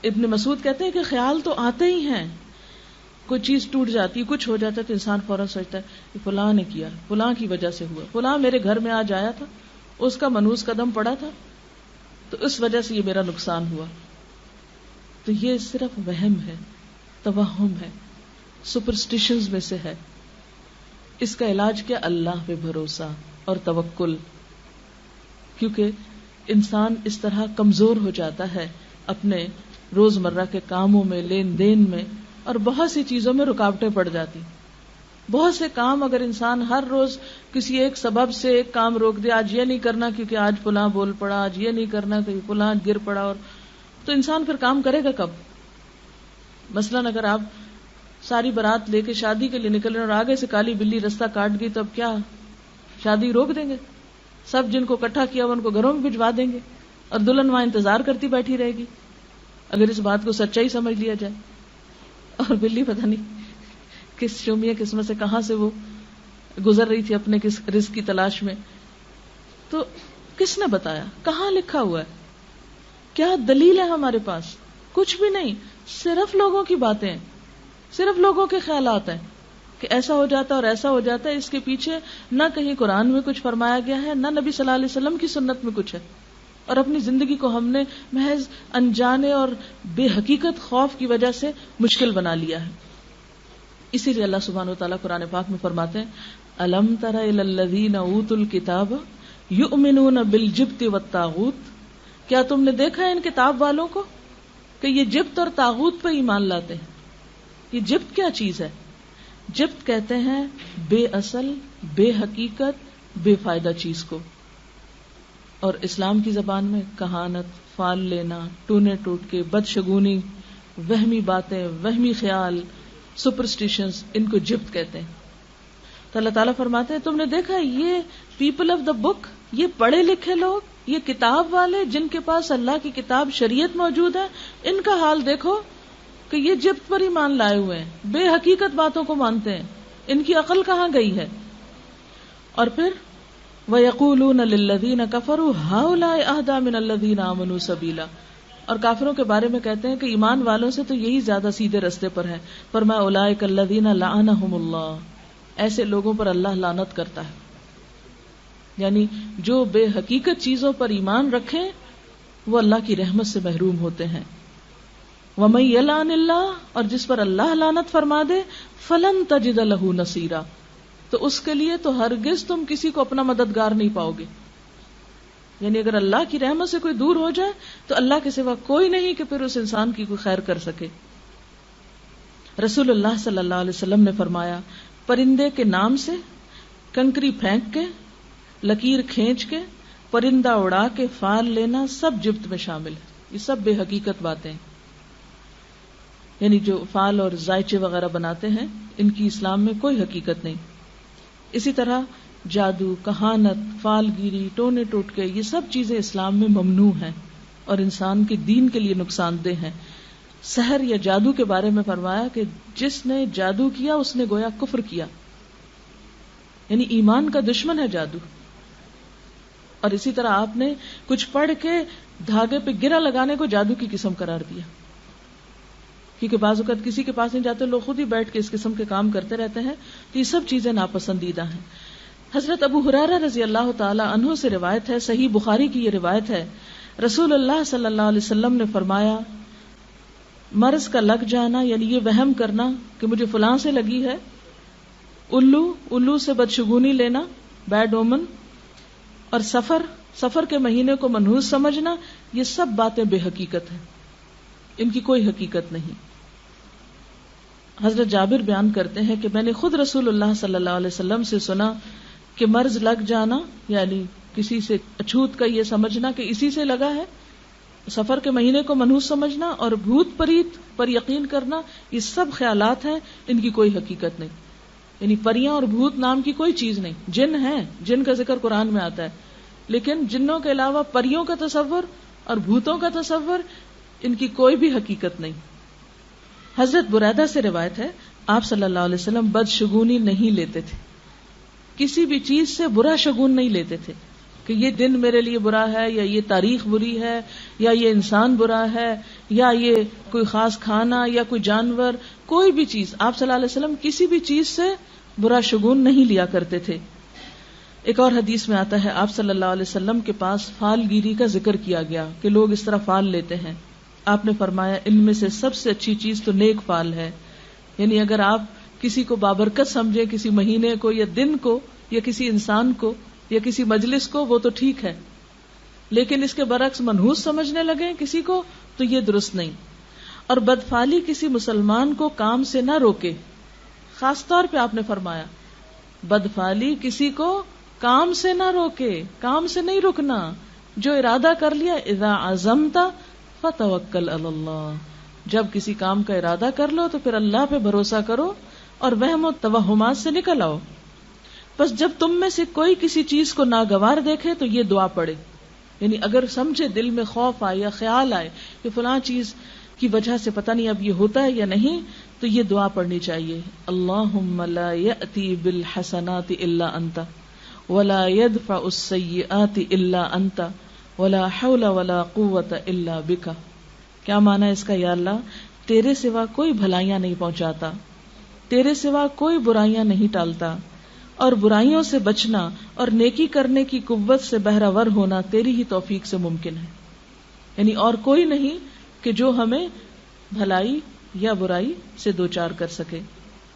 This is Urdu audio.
ابن مسعود کہتے ہیں کہ خیال تو آتے ہی ہیں، کوئی چیز ٹوٹ جاتی ہے، کچھ ہو جاتا ہے تو انسان فوراً سوچتا ہے کہ فلاں نے کیا، فلاں کی وجہ سے ہوا، فلاں میرے گھر میں آج آیا تھا، اس کا منحوس قدم پڑا تھا تو اس وجہ سے یہ میرا نقصان ہوا. تو یہ صرف وہم ہے، توہم ہے، سپرسٹیشنز میں سے ہے. اس کا علاج کیا؟ اللہ پہ بھروسہ اور توکل. کیونکہ انسان اس طرح کمزور ہو جاتا ہے اپنے روزمرہ کے کاموں میں، لین دین میں، اور بہت سی چیزوں میں رکاوٹیں پڑ جاتی. بہت سے کام اگر انسان ہر روز کسی ایک سبب سے ایک کام روک دے، آج یہ نہیں کرنا کیونکہ آج فلاں بول پڑا، آج یہ نہیں کرنا کیونکہ فلاں گر پڑا، اور تو انسان پھر کام کرے گا کب؟ مثلاً اگر آپ ساری بارات لے کے شادی کے لیے نکل رہے ہیں اور آگے سے کالی بلی رستہ کاٹ گئی تو اب کیا شادی روک دیں گے؟ سب جن کو اکٹھا کیا ان کو گھروں میں بھجوا دیں گے اور دلہن وہاں انتظار کرتی بیٹھی رہے گی اگر اس بات کو سچائی سمجھ لیا جائے. اور بلی پتہ نہیں کس شومیہ قسمت سے کہاں سے وہ گزر رہی تھی اپنے کس رزق کی تلاش میں. تو کس نے بتایا؟ کہاں لکھا ہوا ہے؟ کیا دلیل ہے ہمارے پاس؟ کچھ بھی نہیں، صرف لوگوں کی باتیں ہیں، صرف لوگوں کے خیالات ہیں کہ ایسا ہو جاتا ہے اور ایسا ہو جاتا ہے. اس کے پیچھے نہ کہیں قرآن میں کچھ فرمایا گیا ہے، نہ نبی صلی اللہ علیہ وسلم کی سنت میں کچھ ہے، اور اپنی زندگی کو ہم نے محض انجانے اور بے حقیقت خوف کی وجہ سے مشکل بنا لیا ہے. اسی لیے اللہ سبحانہ و تعالیٰ قرآن پاک میں فرماتے ہیں الم تر الی الذین اوتوا الکتاب یؤمنون بالجبت والطاغوت، کیا تم نے دیکھا ہے ان کتاب والوں کو کہ یہ جبت اور طاغوت پہ ایمان لاتے ہیں. یہ جبت کیا چیز ہے؟ جبت کہتے ہیں بے اصل، بے حقیقت، بے فائدہ چیز کو، اور اسلام کی زبان میں کہانت، فال لینا، ٹونے ٹوٹ کے، بدشگونی، وہمی باتیں، وہمی خیال، سپرسٹیشنز، ان کو جبت کہتے ہیں. تو اللہ تعالیٰ فرماتے ہیں تم نے دیکھا یہ پیپل آف دا بک، یہ پڑھے لکھے لوگ، یہ کتاب والے جن کے پاس اللہ کی کتاب شریعت موجود ہے، ان کا حال دیکھو کہ یہ جبت پر ایمان لائے ہوئے ہیں، بے حقیقت باتوں کو مانتے ہیں، ان کی عقل کہاں گئی ہے. اور پھر وَيَقُولُونَ لِلَّذِينَ كَفَرُوا هَؤُلَاءِ أَهْدَىٰ مِنَ الَّذِينَ آمَنُوا سَبِيلًا، اور کافروں کے بارے میں کہتے ہیں کہ ایمان والوں سے تو یہی زیادہ سیدھے رستے پر ہیں. فرمایا اولئک الذین لعنہم اللہ، ایسے لوگوں پر اللہ لعنت کرتا ہے. یعنی جو بے حقیقت چیزوں پر ایمان رکھیں وہ اللہ کی رحمت سے محروم ہوتے ہیں. وَمَن يَلْعَنِ اللَّهُ، اور جس پر اللہ لعنت فرما دے، فَلَن تَجِدَ لَهُ نَصِيرًا، تو اس کے لیے تو ہرگز تم کسی کو اپنا مددگار نہیں پاؤ گے. یعنی اگر اللہ کی رحمت سے کوئی دور ہو جائے تو اللہ کے سوا کوئی نہیں کہ پھر اس انسان کی کوئی خیر کر سکے. رسول اللہ صلی اللہ علیہ وسلم نے فرمایا پرندے کے نام سے، کنکری پھینک کے، لکیر کھینچ کے، پرندہ اڑا کے، فال لینا، سب جبت میں شامل ہے. یہ سب بے حقیقت باتیں ہیں. یعنی جو فال اور زائچے وغیرہ بناتے ہیں ان کی اسلام میں کوئی حقیقت نہیں. اسی طرح جادو، کہانت، فال گیری، ٹونے ٹوٹکے، یہ سب چیزیں اسلام میں ممنوع ہیں اور انسان کے دین کے لیے نقصان دہ ہیں. سحر یا جادو کے بارے میں فرمایا کہ جس نے جادو کیا اس نے گویا کفر کیا، یعنی ایمان کا دشمن ہے جادو. اور اسی طرح آپ نے کچھ پڑھ کے دھاگے پہ گرہ لگانے کو جادو کی قسم قرار دیا، کیونکہ بعض اوقات کسی کے پاس نہیں جاتے، لوگ خود ہی بیٹھ کے اس قسم کے کام کرتے رہتے ہیں. تو یہ سب چیزیں ناپسندیدہ ہیں. حضرت ابو ہریرہ رضی اللہ تعالی عنہ سے روایت ہے، صحیح بخاری کی یہ روایت ہے، رسول اللہ صلی اللہ علیہ وسلم نے فرمایا مرض کا لگ جانا، یعنی یہ وہم کرنا کہ مجھے فلاں سے لگی ہے، الو سے بدشگونی لینا، بیڈ اومن، اور سفر کے مہینے کو منحوس سمجھنا، یہ سب باتیں بے حقیقت ہیں، ان کی کوئی حقیقت نہیں. حضرت جابر بیان کرتے ہیں کہ میں نے خود رسول اللہ صلی اللہ علیہ وسلم سے سنا کہ مرض لگ جانا یعنی کسی سے اچھوت کا یہ سمجھنا کہ اسی سے لگا ہے، سفر کے مہینے کو منحوس سمجھنا، اور بھوت پریت پر یقین کرنا، یہ سب خیالات ہیں، ان کی کوئی حقیقت نہیں. یعنی پریاں اور بھوت نام کی کوئی چیز نہیں. جن ہیں، جن کا ذکر قرآن میں آتا ہے، لیکن جنوں کے علاوہ پریوں کا تصور اور بھوتوں کا تصور، ان کی کوئی بھی حقیقت نہیں. حضرت بریدہ سے روایت ہے آپ صلی اللہ علیہ وسلم بدشگونی نہیں لیتے تھے، کسی بھی چیز سے برا شگون نہیں لیتے تھے کہ یہ دن میرے لیے برا ہے، یا یہ تاریخ بری ہے، یا یہ انسان برا ہے، یا یہ کوئی خاص کھانا یا کوئی جانور، کوئی بھی چیز، آپ صلی اللہ علیہ وسلم کسی بھی چیز سے برا شگون نہیں لیا کرتے تھے. ایک اور حدیث میں آتا ہے آپ صلی اللہ علیہ وسلم کے پاس فال گیری کا ذکر کیا گیا کہ لوگ اس طرح فال لیتے ہیں. آپ نے فرمایا ان میں سے سب سے اچھی چیز تو نیک فال ہے. یعنی اگر آپ کسی کو بابرکت سمجھے، کسی مہینے کو یا دن کو یا کسی انسان کو یا کسی مجلس کو، وہ تو ٹھیک ہے، لیکن اس کے برعکس منحوس سمجھنے لگے کسی کو تو یہ درست نہیں. اور بدفعلی کسی مسلمان کو کام سے نہ روکے. خاص طور پہ آپ نے فرمایا بدفعلی کسی کو کام سے نہ روکے، کام سے نہیں رکنا. جو ارادہ کر لیا، اذا عزمت فتوکل علی اللہ، جب کسی کام کا ارادہ کر لو تو پھر اللہ پہ بھروسہ کرو اور وہم و توہمات سے نکل آؤ. بس جب تم میں سے کوئی کسی چیز کو ناگوار دیکھے تو یہ دعا پڑھے. یعنی اگر سمجھے دل میں خوف آئے یا خیال آئے کہ فلاں چیز کی وجہ سے پتہ نہیں اب یہ ہوتا ہے یا نہیں، تو یہ دعا پڑھنی چاہیے. اللہم لا یأتی بالحسنات الا انت ولا يدفع السیئات الا انت ولا حول ولا قوت الا بک. کیا معنی اس کا؟ یا اللہ تیرے سوا کوئی بھلائیاں نہیں پہنچاتا، تیرے سوا کوئی برائیاں نہیں ٹالتا، اور برائیوں سے بچنا اور نیکی کرنے کی قوت سے بہرہور ہونا تیری ہی توفیق سے ممکن ہے. یعنی اور کوئی نہیں کہ جو ہمیں بھلائی یا برائی سے دوچار کر سکے.